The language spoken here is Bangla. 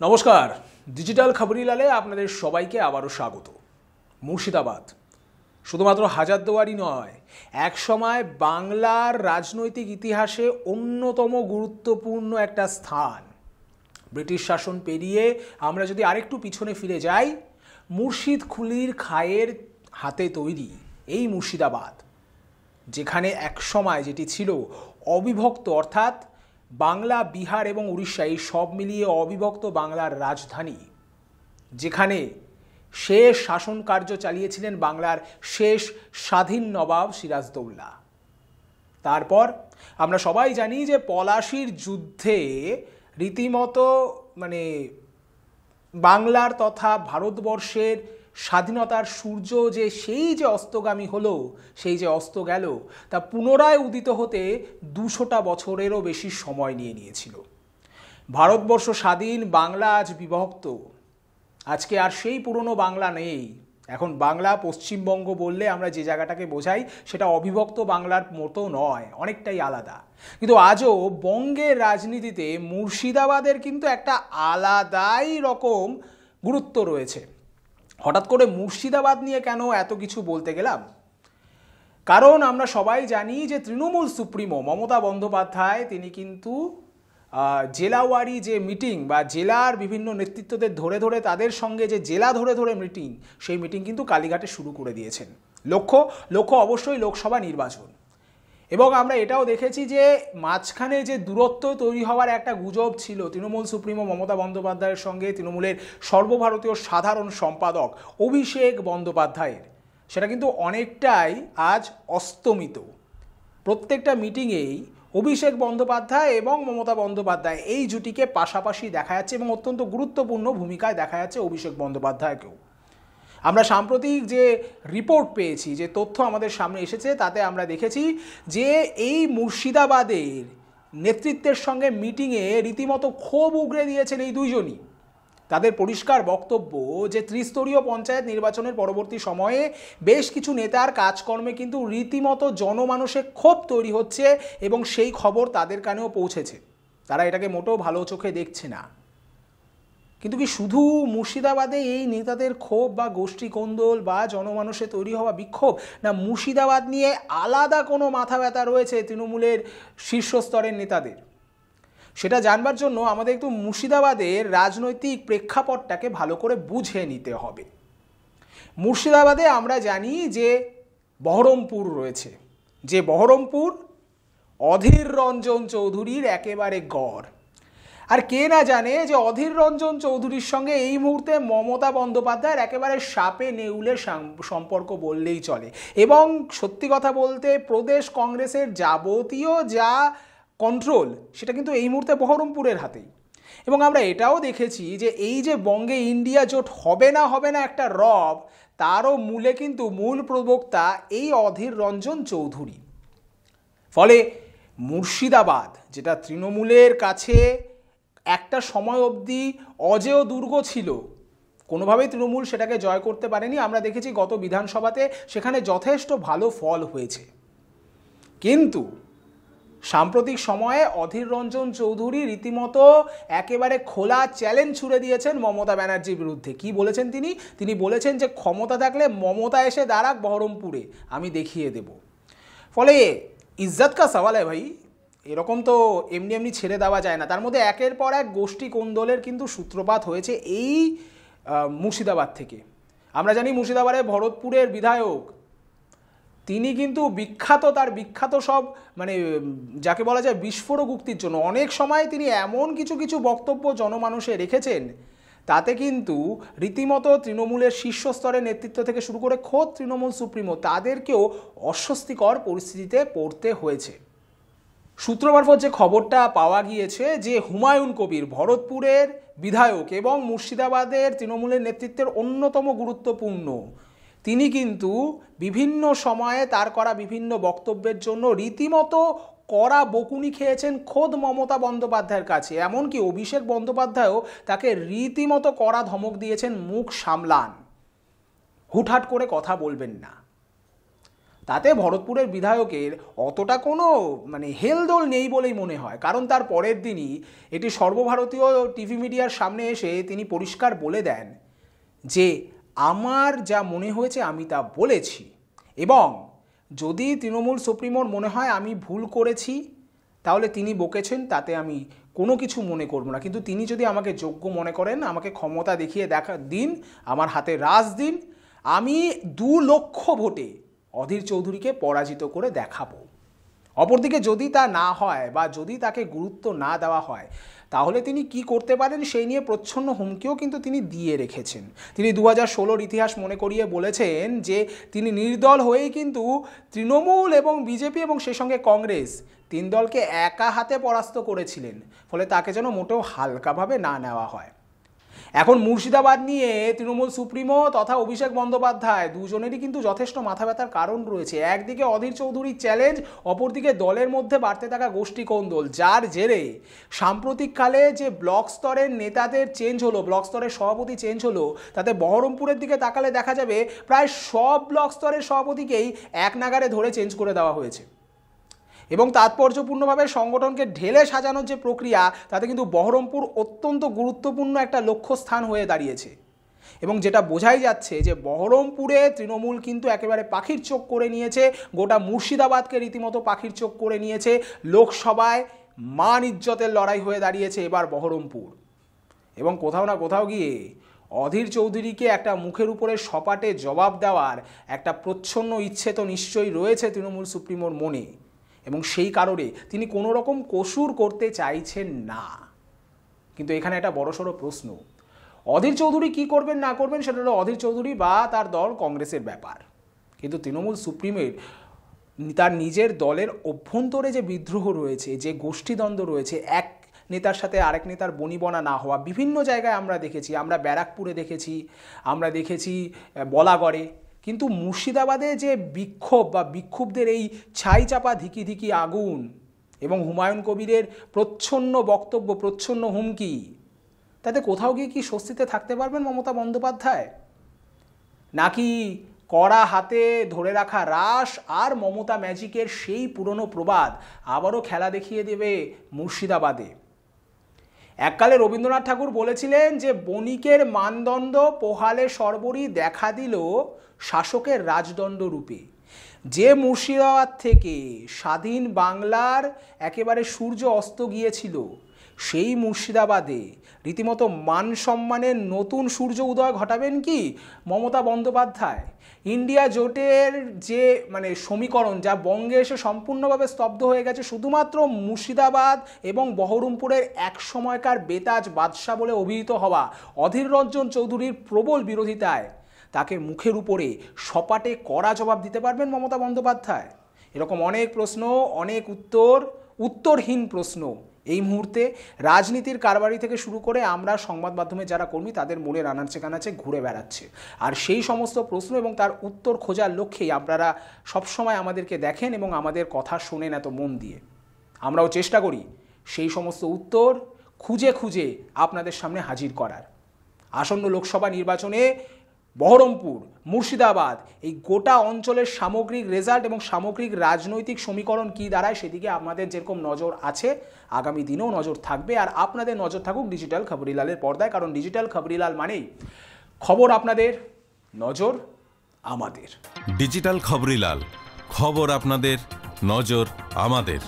নমস্কার, ডিজিটাল খবরিলালে আপনাদের সবাইকে আবারও স্বাগত। মুর্শিদাবাদ শুধুমাত্র হাজারদুয়ারি নয়, একসময় বাংলার রাজনৈতিক ইতিহাসে অন্যতম গুরুত্বপূর্ণ একটা স্থান। ব্রিটিশ শাসন পেরিয়ে আমরা যদি আরেকটু পিছনে ফিরে যাই, মুর্শিদ কুলির খায়ের হাতে তৈরি এই মুর্শিদাবাদ, যেখানে একসময় যেটি ছিল অবিভক্ত, অর্থাৎ বাংলা, বিহার এবং উড়িষ্যা এই সব মিলিয়ে অবিভক্ত বাংলার রাজধানী, যেখানে শেষ শাসন কার্য চালিয়েছিলেন বাংলার শেষ স্বাধীন নবাব সিরাজদৌল্লা। তারপর আমরা সবাই জানি যে পলাশির যুদ্ধে রীতিমতো বাংলার তথা ভারতবর্ষের স্বাধীনতার সূর্য যে অস্তগামী হলো, সেই যে অস্ত গেল, তা পুনরায় উদিত হতে 200টা বছরেরও বেশি সময় নিয়েছিল। ভারতবর্ষ স্বাধীন, বাংলা আজ বিভক্ত। আজকে আর সেই পুরনো বাংলা নেই। এখন বাংলা পশ্চিমবঙ্গ বললে আমরা যে জায়গাটাকে বোঝাই সেটা অবিভক্ত বাংলার মতো নয়, অনেকটাই আলাদা। কিন্তু আজও বঙ্গের রাজনীতিতে মুর্শিদাবাদের কিন্তু একটা আলাদাই রকম গুরুত্ব রয়েছে। হঠাৎ করে মুর্শিদাবাদ নিয়ে কেন এত কিছু বলতে গেলাম? কারণ আমরা সবাই জানি যে তৃণমূল সুপ্রিমো মমতা বন্দ্যোপাধ্যায় তিনি কিন্তু জেলাওয়ারি যে মিটিং বা জেলার বিভিন্ন নেতৃত্বদের ধরে ধরে তাদের সঙ্গে যে জেলা ধরে ধরে মিটিং, সেই মিটিং কিন্তু কালীঘাটে শুরু করে দিয়েছেন। লক্ষ্য অবশ্যই লোকসভা নির্বাচন। এবং আমরা এটাও দেখেছি যে মাঝখানে যে দূরত্ব তৈরি হওয়ার একটা গুজব ছিল তৃণমূল সুপ্রিমো মমতা বন্দ্যোপাধ্যায়ের সঙ্গে তৃণমূলের সর্বভারতীয় সাধারণ সম্পাদক অভিষেক বন্দ্যোপাধ্যায়ের, সেটা কিন্তু অনেকটাই আজ অস্তমিত। প্রত্যেকটা মিটিংয়েই অভিষেক বন্দ্যোপাধ্যায় এবং মমতা বন্দ্যোপাধ্যায় এই জুটিকে পাশাপাশি দেখা যাচ্ছে এবং অত্যন্ত গুরুত্বপূর্ণ ভূমিকায় দেখা যাচ্ছে অভিষেক বন্দ্যোপাধ্যায়কেও। আমরা সাম্প্রতিক যে রিপোর্ট পেয়েছি, যে তথ্য আমাদের সামনে এসেছে, তাতে আমরা দেখেছি যে এই মুর্শিদাবাদের নেতৃত্বের সঙ্গে মিটিংয়ে রীতিমতো ক্ষোভ উগরে দিয়েছেন এই দুইজনই। তাদের পরিষ্কার বক্তব্য যে ত্রিস্তরীয় পঞ্চায়েত নির্বাচনের পরবর্তী সময়ে বেশ কিছু নেতার কাজকর্মে কিন্তু রীতিমতো জনমানসে ক্ষোভ তৈরি হচ্ছে এবং সেই খবর তাদের কানেও পৌঁছেছে। তারা এটাকে মোটেও ভালো চোখে দেখছে না। কিন্তু কি শুধু মুর্শিদাবাদে এই নেতাদের ক্ষোভ বা গোষ্ঠী কোন্দল বা জনমানসে তৈরি হওয়া বিক্ষোভ, না মুর্শিদাবাদ নিয়ে আলাদা কোনো মাথা ব্যথা রয়েছে তৃণমূলের শীর্ষস্তরের নেতাদের? সেটা জানবার জন্য আমাদের একটু মুর্শিদাবাদের রাজনৈতিক প্রেক্ষাপটটাকে ভালো করে বুঝে নিতে হবে। মুর্শিদাবাদে আমরা জানি যে বহরমপুর রয়েছে, যে বহরমপুর অধীর রঞ্জন চৌধুরীর একেবারে গড়। আর কে না জানে যে অধীর রঞ্জন চৌধুরীর সঙ্গে এই মুহূর্তে মমতা বন্দ্যোপাধ্যায়ের একেবারে সাপে নেউলে সম্পর্ক বললেই চলে। এবং সত্যি কথা বলতে প্রদেশ কংগ্রেসের যাবতীয় যা কন্ট্রোল, সেটা কিন্তু এই মুহূর্তে বহরমপুরের হাতেই। এবং আমরা এটাও দেখেছি যে এই যে বঙ্গে ইন্ডিয়া জোট হবে না একটা রব, তারও মূলে কিন্তু মূল প্রবক্তা এই অধীর রঞ্জন চৌধুরী। ফলে মুর্শিদাবাদ, যেটা তৃণমূলের কাছে একটা সময় অবধি অজেয় দুর্গ ছিল, কোনোভাবেই তৃণমূল সেটাকে জয় করতে পারেনি। আমরা দেখেছি গত বিধানসভাতে সেখানে যথেষ্ট ভালো ফল হয়েছে। কিন্তু সাম্প্রতিক সময়ে অধীর রঞ্জন চৌধুরী রীতিমতো একেবারে খোলা চ্যালেঞ্জ ছুড়ে দিয়েছেন মমতা ব্যানার্জির বিরুদ্ধে। কি বলেছেন তিনি বলেছেন যে ক্ষমতা থাকলে মমতা এসে দাঁড়াক বহরমপুরে, আমি দেখিয়ে দেব। ফলে ইজ্জত কা সওয়াল ভাই, এরকম তো এমনি ছেড়ে দেওয়া যায় না। তার মধ্যে একের পর এক গোষ্ঠী কোন্দলের কিন্তু সূত্রপাত হয়েছে এই মুর্শিদাবাদ থেকে। আমরা জানি মুর্শিদাবাদের ভরতপুরের বিধায়ক, তিনি কিন্তু বিখ্যাত, তার বিখ্যাত সব যাকে বলা যায় বিস্ফোরক উক্তির জন্য। অনেক সময় তিনি এমন কিছু বক্তব্য জনমানুষে রেখেছেন, তাতে কিন্তু রীতিমতো তৃণমূলের শীর্ষস্তরের নেতৃত্ব থেকে শুরু করে খোদ তৃণমূল সুপ্রিমো তাদেরকেও অস্বস্তিকর পরিস্থিতিতে পড়তে হয়েছে। সূত্র মারফত যে খবরটা পাওয়া গিয়েছে যে হুমায়ুন কবির, ভরতপুরের বিধায়ক এবং মুর্শিদাবাদের তৃণমূলের নেতৃত্বের অন্যতম গুরুত্বপূর্ণ, তিনি কিন্তু বিভিন্ন সময়ে তার করা বিভিন্ন বক্তব্যের জন্য রীতিমতো কড়া বকুনি খেয়েছেন খোদ মমতা বন্দ্যোপাধ্যায়ের কাছে। এমনকি অভিষেক বন্দ্যোপাধ্যায়ও তাকে রীতিমতো কড়া ধমক দিয়েছেন, মুখ সামলান, হুটহাট করে কথা বলবেন না। তাতে ভরতপুরের বিধায়কের অতটা কোনো হেলদোল নেই বলেই মনে হয়। কারণ তার পরের দিনই এটি সর্বভারতীয় টিভি মিডিয়ার সামনে এসে তিনি পরিষ্কার বলে দেন যে আমার যা মনে হয়েছে আমি তা বলেছি, এবং যদি তৃণমূল সুপ্রিমোর মনে হয় আমি ভুল করেছি তাহলে তিনি বকেছেন, তাতে আমি কোনো কিছু মনে করব না। কিন্তু তিনি যদি আমাকে যোগ্য মনে করেন, আমাকে ক্ষমতা দেখিয়ে দিন, আমার হাতে রাজ দিন, আমি 2 লক্ষ ভোটে অধীর চৌধুরীকে পরাজিত করে দেখাবো। অপরদিকে যদি তা না হয় বা যদি তাকে গুরুত্ব না দেওয়া হয়, তাহলে তিনি কি করতে পারেন সেই নিয়ে প্রচ্ছন্ন হুমকিও কিন্তু তিনি দিয়ে রেখেছেন। তিনি 2016-র ইতিহাস মনে করিয়ে বলেছেন যে তিনি নির্দল হয়েই কিন্তু তৃণমূল এবং বিজেপি এবং সেই সঙ্গে কংগ্রেস 3 দলকে একা হাতে পরাস্ত করেছিলেন, ফলে তাকে যেন মোটেও হালকাভাবে না নেওয়া হয়। এখন মুর্শিদাবাদ নিয়ে তৃণমূল সুপ্রিমো তথা অভিষেক বন্দ্যোপাধ্যায় দুজনেরই কিন্তু যথেষ্ট মাথা ব্যথার কারণ রয়েছে। একদিকে অধীর চৌধুরীর চ্যালেঞ্জ, অপরদিকে দলের মধ্যে বাড়তে থাকা গোষ্ঠী কোন্দল, যার জেরে সাম্প্রতিককালে যে ব্লক স্তরের নেতাদের চেঞ্জ হলো, ব্লক স্তরের সভাপতি চেঞ্জ হলো, তাতে বহরমপুরের দিকে তাকালে দেখা যাবে প্রায় সব ব্লক স্তরের সভাপতিকেই এক নাগারে ধরে চেঞ্জ করে দেওয়া হয়েছে। এবং তাৎপর্যপূর্ণভাবে সংগঠনকে ঢেলে সাজানোর যে প্রক্রিয়া, তাতে কিন্তু বহরমপুর অত্যন্ত গুরুত্বপূর্ণ একটা লক্ষ্যস্থান হয়ে দাঁড়িয়েছে। এবং যেটা বোঝাই যাচ্ছে যে বহরমপুরে তৃণমূল কিন্তু একেবারে পাখির চোখ করে নিয়েছে, গোটা মুর্শিদাবাদকে রীতিমতো পাখির চোখ করে নিয়েছে। লোকসভায় মান ইজ্জতের লড়াই হয়ে দাঁড়িয়েছে এবার বহরমপুর। এবং কোথাও না কোথাও গিয়ে অধীর চৌধুরীকে একটা মুখের উপরে সপাটে জবাব দেওয়ার একটা প্রচ্ছন্ন ইচ্ছে তো নিশ্চয়ই রয়েছে তৃণমূল সুপ্রিমোর মনে, এবং সেই কারণে তিনি কোনো রকম কসুর করতে চাইছেন না। কিন্তু এখানে একটা বড়সড় প্রশ্ন, অধীর চৌধুরী কি করবেন না করবেন সেটা হলো অধীর চৌধুরী বা তার দল কংগ্রেসের ব্যাপার। কিন্তু তৃণমূল সুপ্রিমের তার নিজের দলের অভ্যন্তরে যে বিদ্রোহ রয়েছে, যে গোষ্ঠীদ্বন্দ্ব রয়েছে, এক নেতার সাথে আরেক নেতার বনিবনা না হওয়া, বিভিন্ন জায়গায় আমরা দেখেছি, আমরা ব্যারাকপুরে দেখেছি, আমরা দেখেছি বলাগড়ে, কিন্তু মুর্শিদাবাদে যে বিক্ষোভ বা বিক্ষুব্ধদের এই ছাই চাপা ধিকি ধিকি আগুন এবং হুমায়ুন কবিরের প্রচ্ছন্ন বক্তব্য, প্রচ্ছন্ন হুমকি, তাতে কোথাও গিয়ে কি স্বস্তিতে থাকতে পারবেন মমতা বন্দ্যোপাধ্যায়? নাকি কড়া হাতে ধরে রাখা রাস আর মমতা ম্যাজিকের সেই পুরনো প্রবাদ আবারও খেলা দেখিয়ে দেবে মুর্শিদাবাদে? এককালে রবীন্দ্রনাথ ঠাকুর বলেছিলেন যে বণিকের মানদণ্ড পোহালে সর্বরই দেখা দিল শাসকের রাজদণ্ড রূপে। যে মুর্শিদাবাদ থেকে স্বাধীন বাংলার একেবারে সূর্য অস্ত গিয়েছিল, সেই মুর্শিদাবাদে রীতিমতো মান সম্মানের নতুন সূর্য উদয় ঘটাবেন কি মমতা বন্দ্যোপাধ্যায়? ইন্ডিয়া জোটের যে সমীকরণ, যা বঙ্গে এসে সম্পূর্ণভাবে স্তব্ধ হয়ে গেছে, শুধুমাত্র মুর্শিদাবাদ এবং বহরমপুরের এক সময়কার বেতাজ বাদশাহ বলে অভিহিত হওয়া অধীর রঞ্জন চৌধুরীর প্রবল বিরোধিতায় তাকে মুখের উপরে সপাটে কড়া জবাব দিতে পারবেন মমতা বন্দ্যোপাধ্যায়? এরকম অনেক প্রশ্ন, অনেক উত্তরহীন প্রশ্ন এই মুহূর্তে রাজনীতির কারবারি থেকে শুরু করে আমরা সংবাদ মাধ্যমে যারা কর্মী, তাদের মনের আনাচে কানাচে ঘুরে বেড়াচ্ছে। আর সেই সমস্ত প্রশ্ন এবং তার উত্তর খোঁজার লক্ষ্যেই আপনারা সবসময় আমাদেরকে দেখেন এবং আমাদের কথা শোনেন এত মন দিয়ে। আমরাও চেষ্টা করি সেই সমস্ত উত্তর খুঁজে খুঁজে আপনাদের সামনে হাজির করার। আসন্ন লোকসভা নির্বাচনে বহরমপুর, মুর্শিদাবাদ, এই গোটা অঞ্চলের সামগ্রিক রেজাল্ট এবং সামগ্রিক রাজনৈতিক সমীকরণ কী দাঁড়ায় সেদিকে আমাদের যেরকম নজর আছে, আগামী দিনেও নজর থাকবে। আর আপনাদের নজর থাকুক ডিজিটাল খবরিলালের পর্দায়, কারণ ডিজিটাল খবরিলাল মানেই খবর আপনাদের, নজর আমাদের। ডিজিটাল খবরিলাল, খবর আপনাদের, নজর আমাদের।